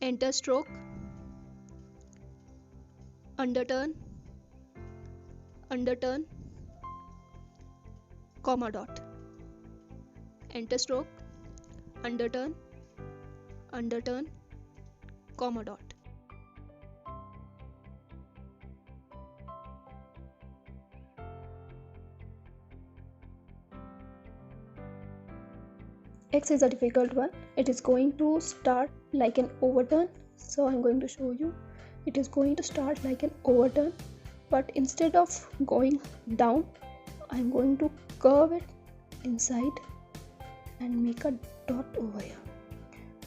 enter stroke, underturn, underturn, comma dot, enter stroke, underturn, underturn, comma dot. X is a difficult one. It is going to start like an overturn. So I'm going to show you. It is going to start like an overturn, but instead of going down, I'm going to curve it inside and make a dot over here.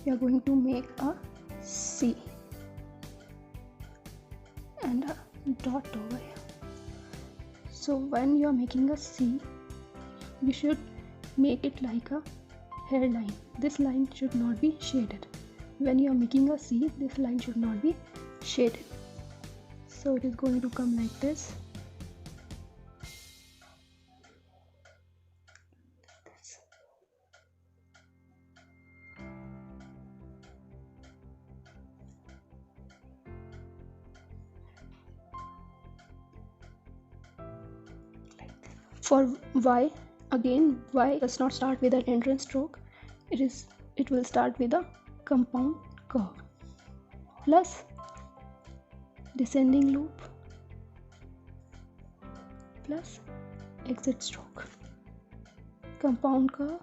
We are going to make a C and a dot over here. So when you are making a C, you should make it like a hairline. This line should not be shaded. When you are making a C, this line should not be shaded. So it is going to come like this. For Y, again Y does not start with an entrance stroke. It will start with a compound curve plus descending loop plus exit stroke. Compound curve,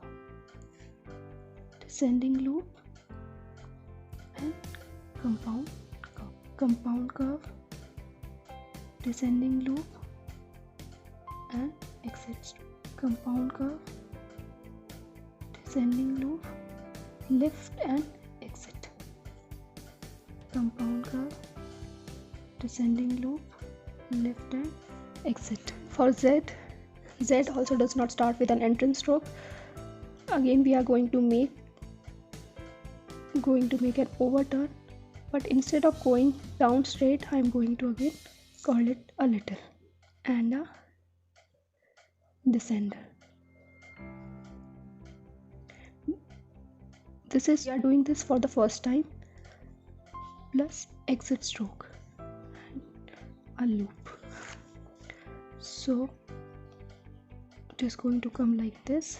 descending loop and compound curve. Compound curve, descending loop and exit stroke. Compound curve, descending loop, lift and exit. Compound curve, descending loop, lift and exit. For Z also does not start with an entrance stroke. Again we are going to make an overturn, but instead of going down straight, I am going to again curl it a little and a descender. We are doing this for the first time, plus exit stroke and a loop. So it is going to come like this.